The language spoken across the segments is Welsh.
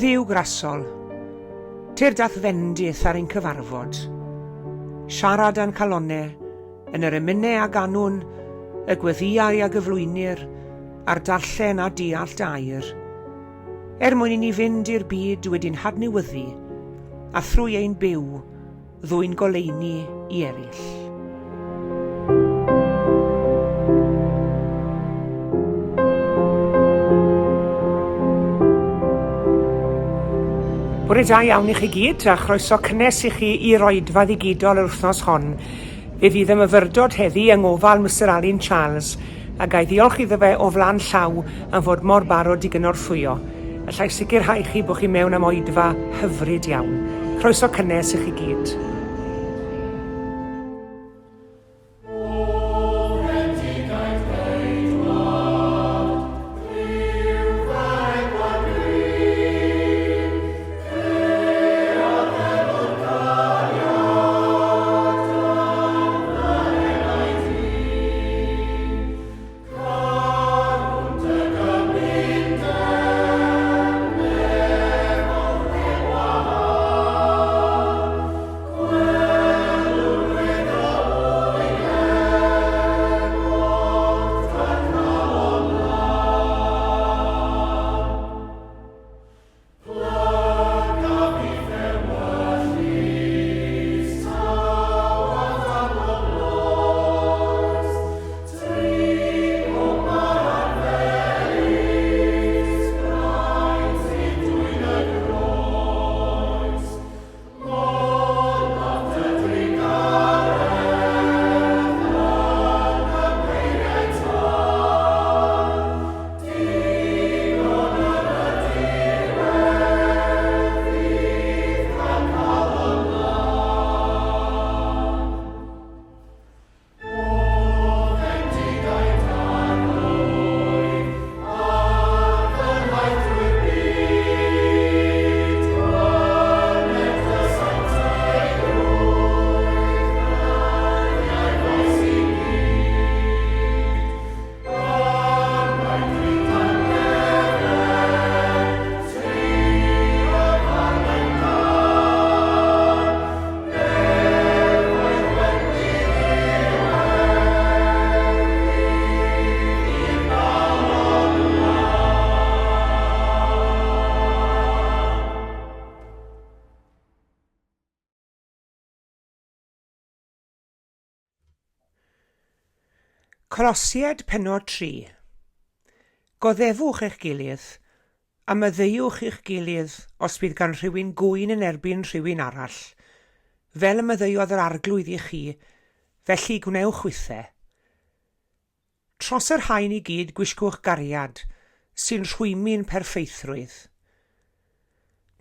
Dduw grasol, Tyr dath fendith ar ein cyfarfod, siarad a'n calonau, yn yr emynau a ganwn, y gweddiau a gyflwynir, a'r darllen a deall dair, mwyn I ni fynd i'r byd wedi'n hadnewyddu, a thrwy ein byw, ddwy'n goleuni I eraill. Bore da iawn I chi gyd, a chroeso cynnes I chi i'r oedfa ddigidol yr wythnos hon. Fe fydd y myfyrdod heddi yng ngofal Mr Alun Charles, a gai ddiolch iddo fe o flaen llaw am fod mor barod I gynorthwyo. Allai sicrhau chi bod chi mewn am oedfa hyfryd iawn. Croeso cynnes I chi gyd. Colosied pennod 3. Goddefwch eich gilydd, a myddeuwch eich gilydd os bydd gan rhywun gwyn yn erbyn rhywun arall, fel y myddeuodd yr arglwydd I chi, felly gwnewch wythau. Tros yr haen I gyd gwisgwch gariad, sy'n rhwymu'n perffeithrwydd.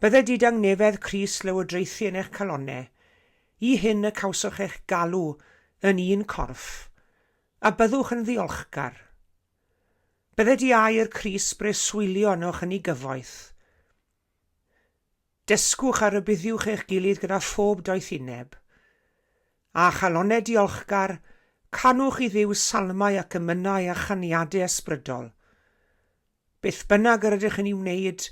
Bydde didang nefedd Crys lywodraethu yn eich calonnau, I hyn y cawswch eich galw yn un corff, a byddwch yn ddiolchgar. Bydde di air Crys breswylio anoch yn ei gyfoeth. Dysgwch a rybuddiwch eich gilydd gyda phob doethineb. A chalonnau diolchgar, canwch I Dduw salmau ac ymynau a chaniadau ysbrydol. Beth bynnag yr ydych yn ei wneud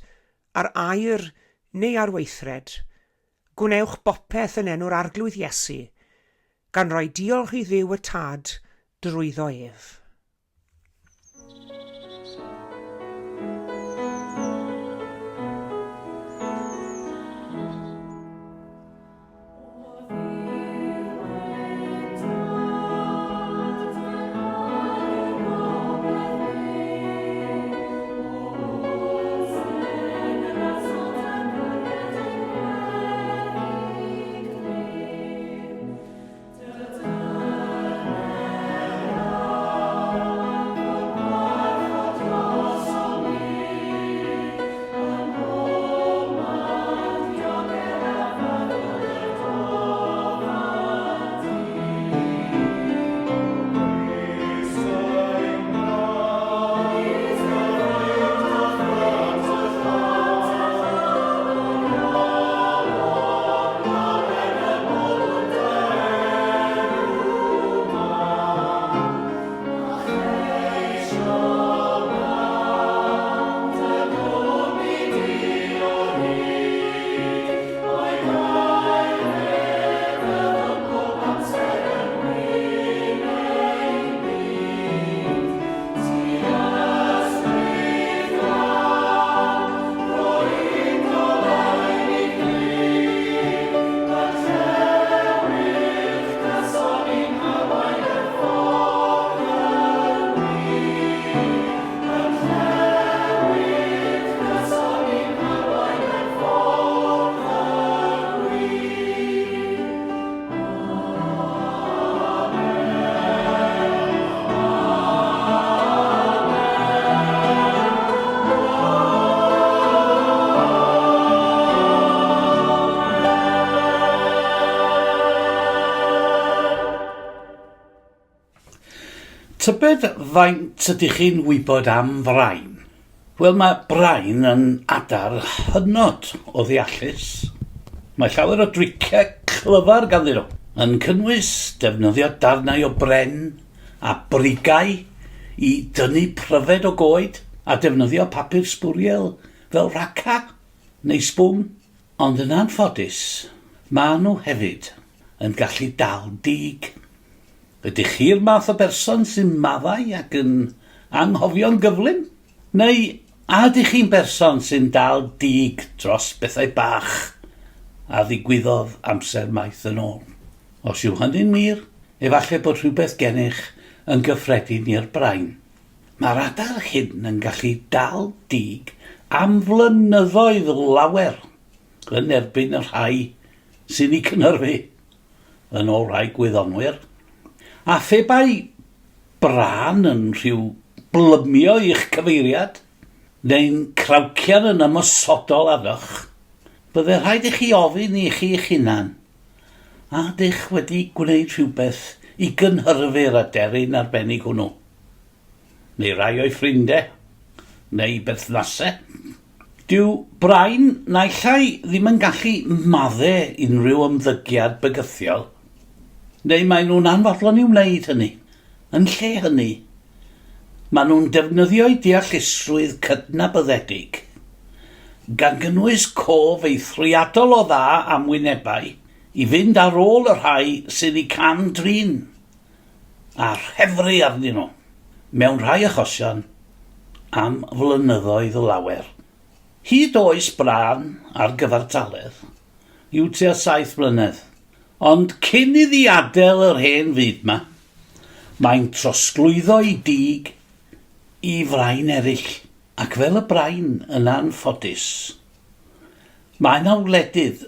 ar air neu ar weithred, gwnewch bopeth yn enw'r arglwydd Iesu, gan roi diolch I Dduw y Tad drwyddo ef. Tybed faint ydych chi'n wybod am frain? Wel, mae brain yn adar hynod o ddeallus. Mae llawer o driciau clyfar ganddyn nhw, yn cynnwys defnyddio darnau o bren a brigau i dynnu pryfed o goed a defnyddio papur sbwriel fel raca neu sbwn. Ond yn anffodus, mae nhw hefyd yn gallu dal dig. Ydych chi'r math o berson sy'n maddau ac yn anghofio'n gyflym? Neu ydych chi'n berson sy'n dal dig dros bethau bach a ddigwyddodd amser maith yn ôl? Os yw hynny'n wir, efallai bod rhywbeth gennych yn gyffredin i'r brain. Mae'r adar hyn yn gallu dal dig am flynyddoedd lawer yn erbyn y rhai sy'n ei cynhyrfu yn ôl rhai gwyddonwyr. A phe bai bran yn rhyw blymio i'ch cyfeiriad, neu'n crawcian yn ymysodol arnoch, bydde rhaid i chi ofyn i chi eich hunan, a ydych wedi gwneud rhywbeth i gynhyrfu'r aderyn arbennig hwnnw, neu rai o'i ffrindau, neu berthnasau. Dyw brain naillai ddim yn gallu maddau unrhyw ymddygiad bygythiol, neu maen nhw'n anfodlon i wneud hynny. Yn lle hynny, maen nhw'n defnyddio'u deallusrwydd cydnabyddedig, gan gynnwys cof eithriadol o dda am wynebau i fynd ar ôl y rhai sydd i can drin a rhefru arnyn nhw, mewn rhai achosion am flynyddoedd lawer. Hyd oes bran ar gyfartaledd yw tua 7 blynedd. Ond cyn iddi adael yr hen fyd yma, mae'n trosglwyddo i dig i frain eraill, ac fel y brain yn anffodus. Mae'n awledydd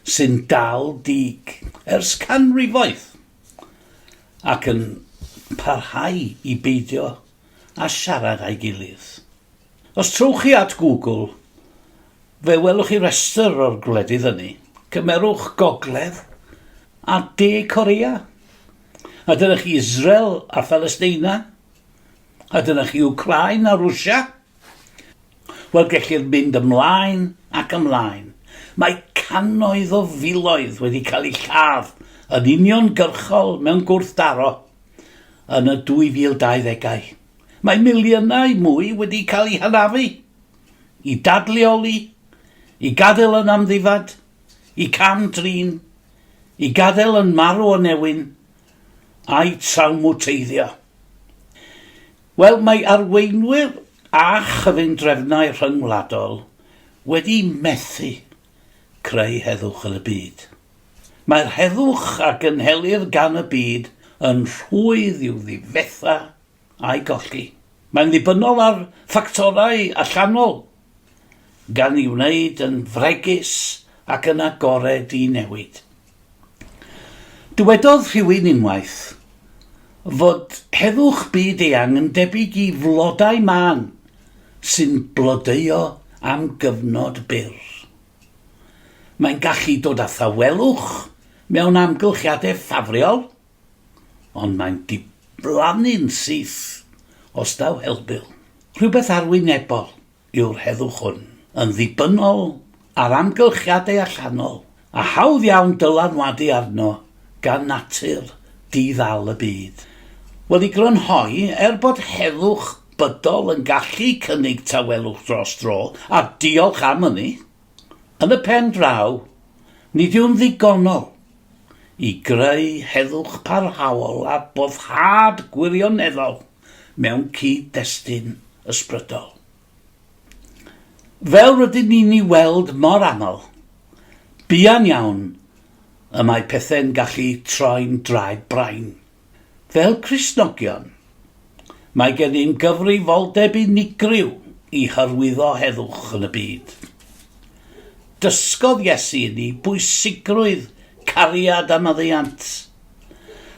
sy'n dal dig ers canrifoedd ac yn parhau i beidio a siarad â'i gilydd. Os trowch chi at Google, fe welwch chi restr o'r gwledydd hynny. Cymerwch gogledd a De Corea. A dyna chi Israel a Palestina. A dyna chi Wcrain a Rwsia. Wel, gellir mynd ymlaen ac ymlaen. Mae cannoedd o filoedd wedi cael eu lladd yn uniongyrchol mewn gwrthdaro yn y 2020au. Mae miliynau mwy wedi cael eu hanafu i dadleoli, i gadael yn amddifad, i cam drin, i gadael yn marw o newyn, a'i trawmwteiddio. Wel, mae arweinwyr a chyfundrefnau rhyngwladol wedi methu creu heddwch yn y byd. Mae'r heddwch a gynhelir gan y byd yn rhwydd i'w ddifetha a'i golli. Mae'n ddibynnol ar ffactorau allanol, gan ei wneud yn fregus ac yn agored i newid. Dywedodd rhywun unwaith fod heddwch byd eang yn debyg i flodau man sy'n blodeuo am gyfnod byr. Mae'n gallu dod â thawelwch mewn amgylchiadau ffafriol, ond mae'n diblannu'n syth os daw helbyl. Rhywbeth arwynebol yw'r heddwch hwn, yn ddibynnol ar amgylchiadau allanol, a hawdd iawn dylanwadu arno gan natur di-ddal y byd. Wel, i grynhoi, bod heddwch bydol yn gallu cynnig tawelwch dros dro, a diolch am hynny, yn y pen draw, nid yw'n ddigonol i greu heddwch parhaol a boddhad gwirioneddol mewn cyd-destun ysbrydol. Fel rydyn ni'n ei weld mor aml, buan iawn y mae pethau'n gallu troi'n draed brain. Fel Cristnogion, mae gen i'n gyfrifoldeb unigryw i hyrwyddo heddwch yn y byd. Dysgodd Iesu ni bwysigrwydd cariad a maddeuant,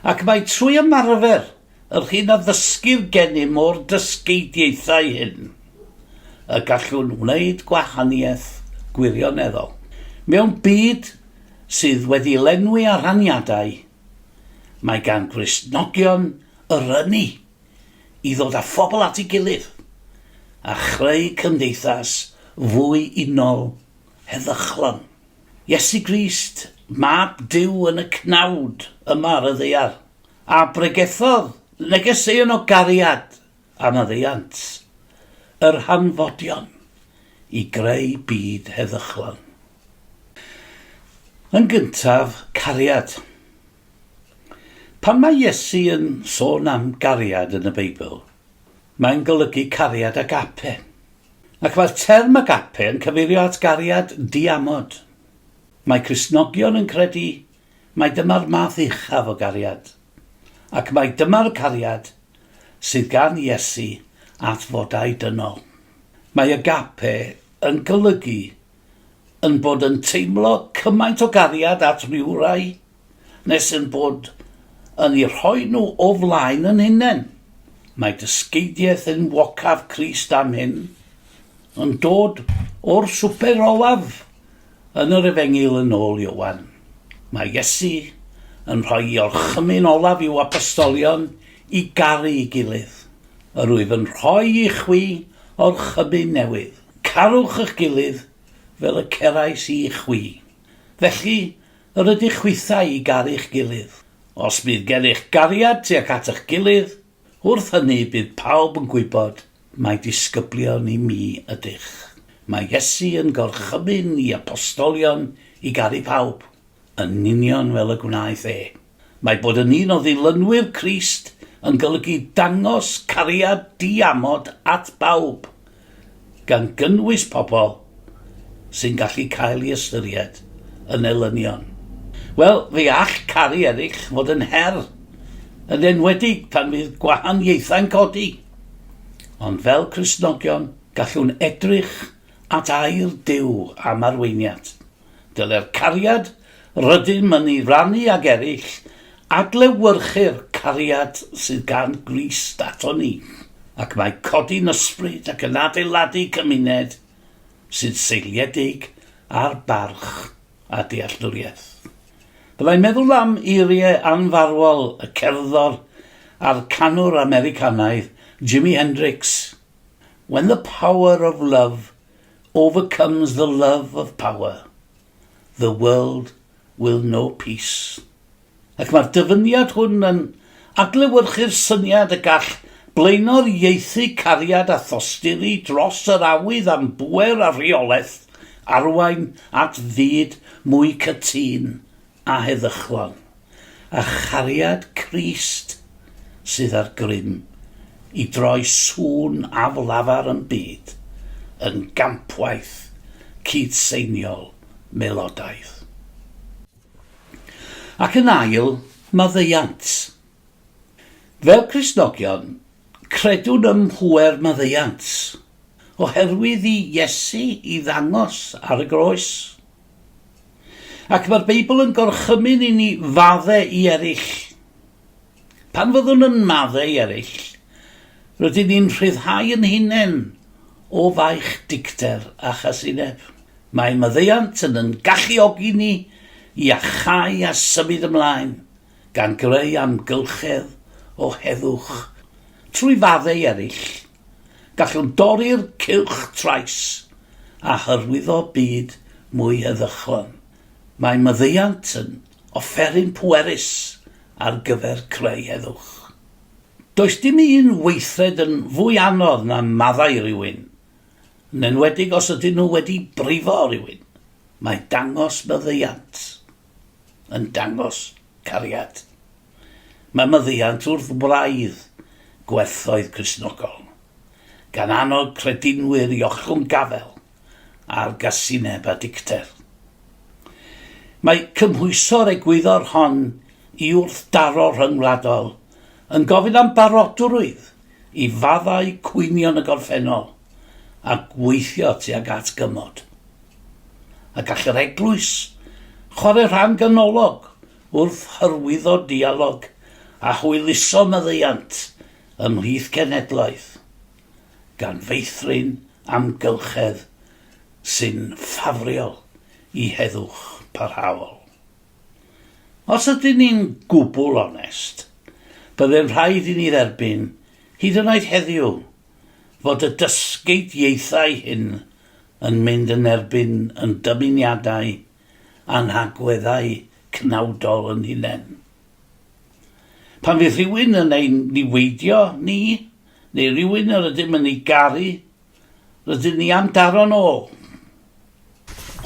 ac mae trwy ymarfer yr hyn a ddysgu'r gennym o'r dysgeidiaethau hyn y gallwn wneud gwahaniaeth gwirioneddol. Mewn byd sydd wedi lenwi ar rhaniadau, mae gan Gristnogion yrynnu i ddod â phobl at ei gilydd a chreu cymdeithas fwy unol heddychlon. Iesu Grist, mab Duw yn y cnawd yma ar y ddaear, a bregethodd negeseuon o gariad am y ddeiant, yr hanfodion i greu byd heddychlon. Yn gyntaf, cariad. Pan mae Iesu yn sôn am gariad yn y Beibl, mae'n golygu cariad agape. Ac mae'r term agape yn cyfeirio at gariad diamod. Mae Cristnogion yn credu mae dyma'r math uchaf o gariad, ac mae dyma'r cariad sydd gan Iesu at fodau dynol. Mae agape yn golygu yn bod yn teimlo cymaint o gariad at rhyw rai, nes yn bod yn ei rhoi nhw o flaen yn hunain. Mae dysgeidiaeth yn wocaf Crist am hyn yn dod o'r swper olaf yn yr Efengyl yn ôl Iowan. Mae Iesu yn rhoi orchymyn olaf i'w apostolion i garu ei gilydd. Yr wyf yn rhoi i chwi orchymyn newydd. Carwch eich gilydd fel y cerais i chwi. Felly, yr ydych chwithau i garu'ch gilydd. Os bydd gennych gariad tuag at eich gilydd, wrth hynny bydd pawb yn gwybod mae disgyblion i mi ydych. Mae Iesu yn gorchymyn i apostolion i garu pawb, yn union fel y gwnaeth e. Mae bod yn un o ddilynwyr Crist yn golygu dangos cariad diamod at bawb, gan gynnwys pobl sy'n gallu cael ei ystyried yn elynion. Wel, fe all caru eraill fod yn her, yn enwedig pan fydd gwahaniaethau'n codi. Ond fel Cristnogion, gallwn edrych at air Duw am arweiniad. Dyle'r cariad rydym yn ei rannu ag eraill adlewyrchu'r cariad sydd gan Grist ato ni, ac mae codi'n ysbryd ac yn adeiladu cymuned sydd seiliedig ar barch a dealltwriaeth. Byddai'n meddwl am eiriau anfarwol y cerddor a'r canwr Americanaidd Jimi Hendrix. When the power of love overcomes the love of power, the world will know peace. Ac mae'r dyfyniad hwn yn adlewyrchu'r syniad y gall blaenor ieithu cariad a thosturi dros yr awydd am bwer a rheolaeth arwain at fyd mwy cytun a heddychlon. A chariad Crist sydd ar grym i droi sŵn a flafar yn byd yn gampwaith cydseiniol melodaidd. Ac yn ail, maddeuant. Fel Cristnogion, credwn ym mhŵer maddeuant, oherwydd i Iesu i ddangos ar y groes. Ac mae'r Beibl yn gorchymyn i ni faddau i eraill. Pan fyddwn yn maddau i eraill, rydyn ni'n rhyddhau yn hunain o faich dicter a chasineb. Mae maddeuant yn galluogi ni i achau a symud ymlaen, gan greu amgylchedd o heddwch. Trwy faddau eraill, gallwn dorri'r cylch trais a hyrwyddo byd mwy heddychlon. Mae maddeuant yn offeryn pwerus ar gyfer creu heddwch. Does dim un weithred yn fwy anodd na maddau rhywun, yn enwedig os ydyn nhw wedi brifo rhywun. Mae dangos maddeuant yn dangos cariad. Mae maddeuant wrth braidd gwerthoedd Cristnogol, gan annog credinwyr i ochlwng gafel a'r gasineb a dicter. Mae cymhwyso'r egwyddor hon i wrthdaro rhyngwladol yn gofyn am barodrwydd i faddau cwynion y gorffennol a gweithio tuag at gymod. A gall yr eglwys chwarae rhan ganolog wrth hyrwyddo dialog a hwyluso maddeuant ymhlith cenedlaeth, gan feithrin amgylchedd sy'n ffafriol i heddwch parhaol. Os ydyn ni'n gwbl onest, byddai'n rhaid i ni dderbyn Hyd yn oed heddiw, fod y dysgeidieithau hyn yn mynd yn erbyn yn dymuniadau anhagweddau cnawdol yn hunain. Pan fydd rhywun yn ein niweidio ni, neu rhywun yr ydym yn ei garu, rydym ni am daro nôl.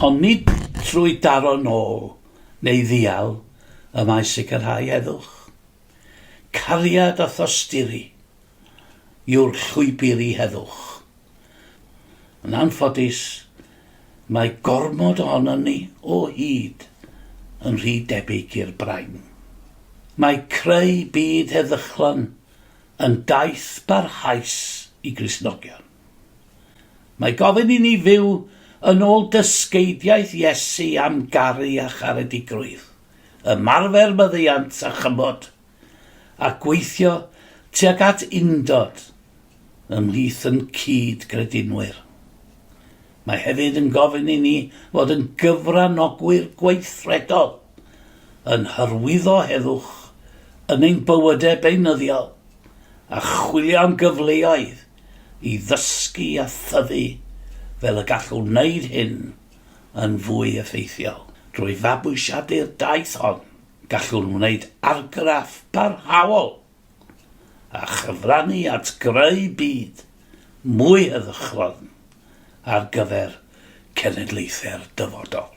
Ond nid trwy daro nôl neu ddial y mae sicrhau heddwch. Cariad a thosturi yw'r llwybr i heddwch. Yn anffodus, mae gormod ohonon ni o hyd yn rhy debyg i'r brain. Mae creu byd heddychlon yn daith barhaus i Gristnogion. Mae gofyn i ni fyw yn ôl dysgeidiaeth Iesu am garu a charedigrwydd, ymarfer meddiant a chymod, a gweithio tuag at undod ymhlith yn cyd gredinwyr. Mae hefyd yn gofyn i ni fod yn gyfranogwyr gweithredol, yn hyrwyddo heddwch yn ein bywydau beunyddiol, a chwilio am gyfleoedd i ddysgu a thyfu fel y gallwn wneud hyn yn fwy effeithiol. Drwy fabwysiadu'r daith hon, gallwn wneud argraff barhaol a chyfrannu at greu byd mwy heddychlon ar gyfer cenedlaethau'r dyfodol.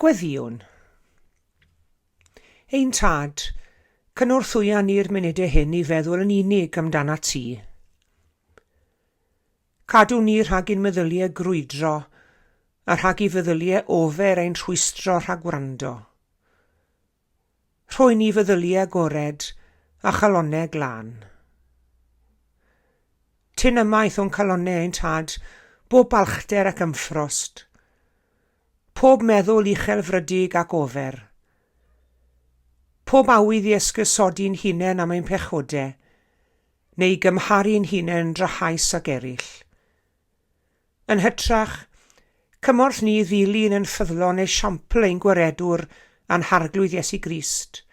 Gweddiwn. Ein tad, cynorthwyan i'r munudau hyn i feddwl yn unig amdana ti. Cadw ni rhag i'n meddyliau grwydro, a rhag i feddyliau ofer ein rhwystro rhag wrando. Rhoi ni feddyliau agored a chalonau glân. Tyn ymaith o'n calonau ein tad, bob balchder ac ymffrost, pob meddwl uchelfrydig ac ofer, pob awydd i esgysodi'n hunain am ein pechodau, neu gymharu'n hunain drahais ag eraill. Yn hytrach, cymorth ni ddilyn yn ffyddlon esiampl ein gwaredwr a'n harglwydd Iesu Grist,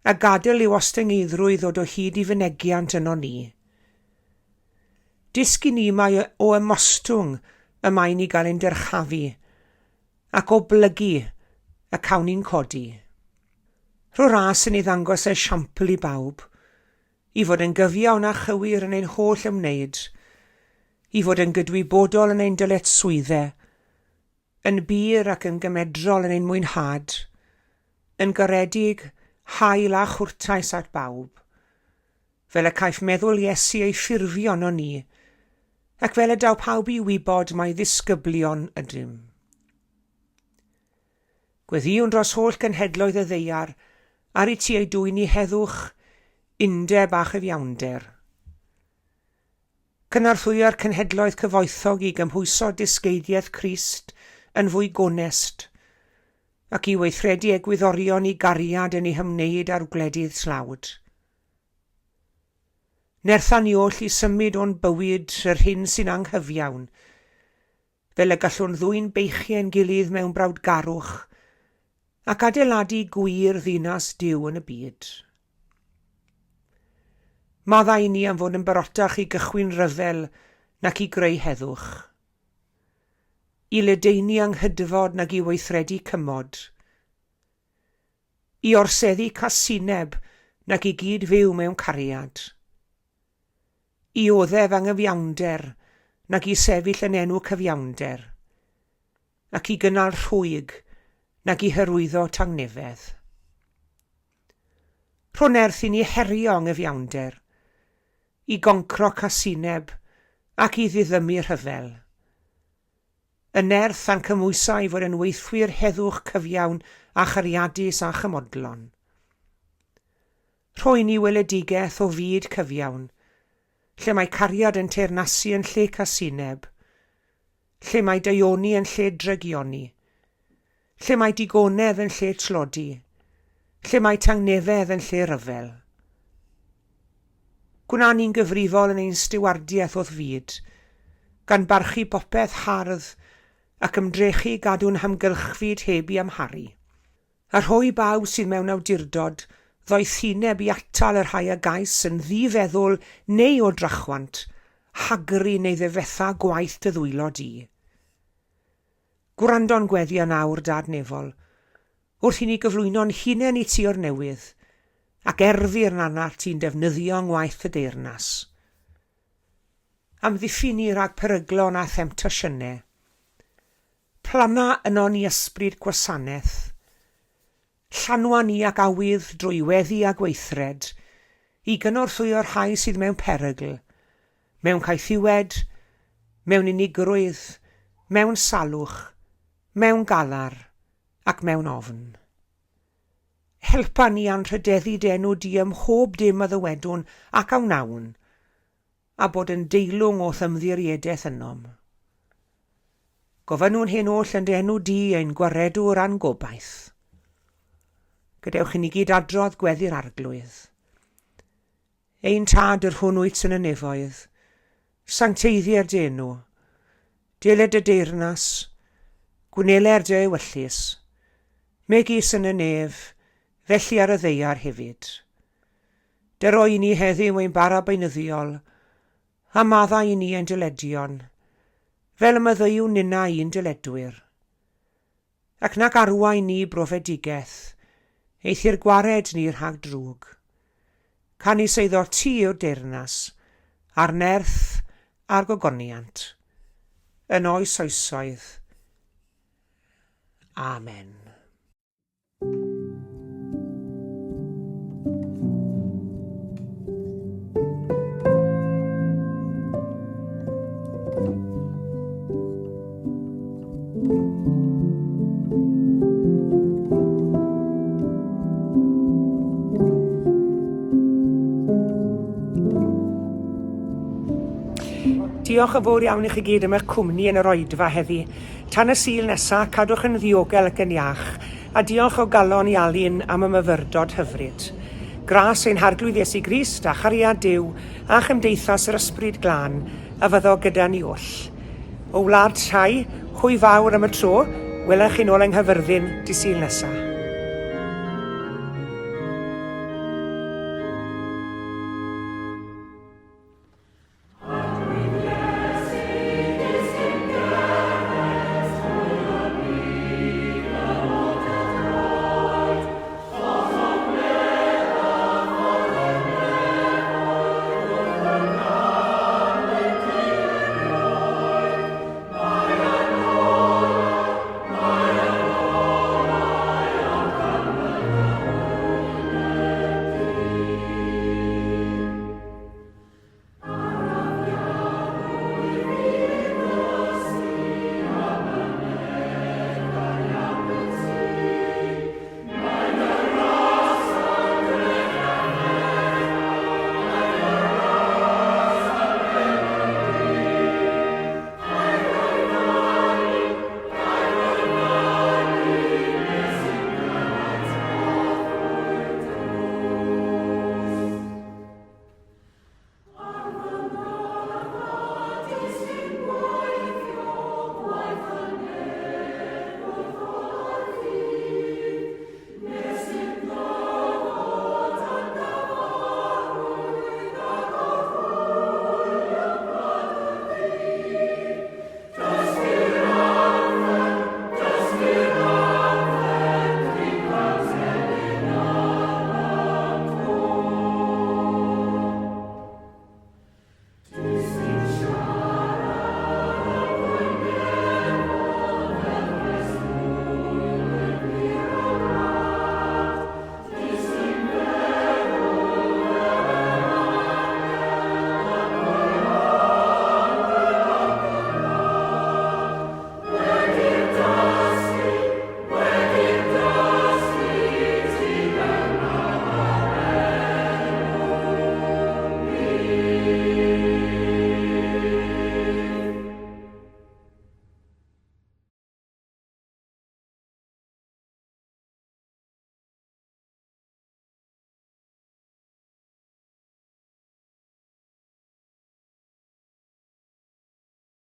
a gadael i'w ostengeiddrwydd ddod o hyd i fynegiant yno ni. Disgi ni mai o ymostwng y mae ni gael ein dyrchafu, ac o blygu y cawn ni'n codi. Rho ras yn ei ddangos esiampl i bawb, i fod yn gyfiawn a chywir yn ein holl ymwneud, i fod yn gydwybodol yn ein dyletswyddau, yn bir ac yn gymedrol yn ein mwynhad, yn garedig, hael a chwrtais at bawb, fel y caiff meddwl Iesu ei ffurfio ono ni, ac fel y daw pawb i wybod mae ddisgyblion ydym. Gweddiwn dros holl genhedloedd y ddeiar, ar i ti ei dwy'n i heddwch, undeb a chyfiawnder. Cynorthwya'r cenhedloedd cyfoethog i gymhwyso disgeidiaeth Crist yn fwy gonest, ac i weithredu egwyddorion i gariad yn ei hymwneud ar gwledydd tlawd. Nerthan ni oll i symud o'n bywyd yr hyn sy'n anghyfiawn, fel y gallwn ddwy'n beichau'n gilydd mewn brawdgarwch, ac adeiladu gwir ddinas Duw yn y byd. Maddau ni am fod yn barotach i gychwyn ryfel nac i greu heddwch, i ledeini anghydfod nag i weithredu cymod, i orseddu casineb nag i gyd fyw mewn cariad, i oddef anghyfiawnder nag i sefyll yn enw cyfiawnder, ac i gynnal rhwyg nag i hyrwyddo tangnefedd. Rho nerth i ni herio anghyfiawnder, i goncro casineb ac i ddiddymu rhyfel. Y nerth a'n cymwysau fod yn weithwyr heddwch cyfiawn a chariadus a chymodlon. Rhoi ni weledigaeth o fyd cyfiawn, lle mae cariad yn teyrnasu yn lle casineb, lle mae daioni yn lle drygioni, lle mae digonedd yn lle tlodi, lle mae tangnefedd yn lle ryfel. Gwna ni'n gyfrifol yn ein stiwardiaeth o'r fyd, gan barchu popeth hardd ac ymdrechu gadw'n hamgylchfyd heb i amharu. A rhoi bawb sydd mewn awdurdod ddoi thineb i atal yr rhai a gais yn ddifeddwl neu o drachwant, hagru neu ddefetha gwaith dy ddwylo di. Gwrando'n gweddi yn awr dadnefol, wrth i ni gyflwyno'n hunain i ti o'r newydd, ac erfu'r nanat ti'n defnyddio yng ngwaith y deyrnas. Amddiffyn ni rhag peryglon a themtasiynau. Plana yno ni ysbryd gwasanaeth, llanwa ni ac awydd drwy weddi a gweithred, i gynorthwyo'r rhai sydd mewn perygl, mewn caethiwed, mewn unigrwydd, mewn salwch, mewn galar ac mewn ofn. Helpa ni anrhydeddu denw di ym mhob dim y ddywedwn ac awnawn, a bod yn deilwng o thymddiriadaeth ynom. Gofynnwn hyn oll yn enw di ein gwaredwr a'n gobaith. Gadewch i ni gyd adrodd gweddi'r arglwydd. Ein tad yr hwn wyt yn y nefoedd, sancteiddiau'r denw, deled y deyrnas, gwneler dy ewyllus, megis yn y nef, felly ar y ddeiar hefyd. Dero i ni heddiw ein bara beunyddiol, a maddau i ni ein dyledion, fel y myddeiw nina i'n dyledwyr. Ac nac arwain ni brofedigaeth, eithir gwared ni rhag drwg. Canis eiddo ti o'r deyrnas, a'r nerth a'r gogoniant, yn oes oesoedd. Amen. Diolch yn fawr iawn i chi gyd am eich cwmni yn yr oedfa heddi. Tan y Sul nesaf, cadwch yn ddiogel ac yn iach, a diolch o galon i Alun am y myfyrdod hyfryd. Gras ein harglwydd Iesu Grist a chariad Duw a chymdeithas yr ysbryd glân, a fyddo gyda ni oll. O wlad Llai, hwy fawr am y tro, welech chi nôl yng Nghyfyrddin dy Sul nesaf.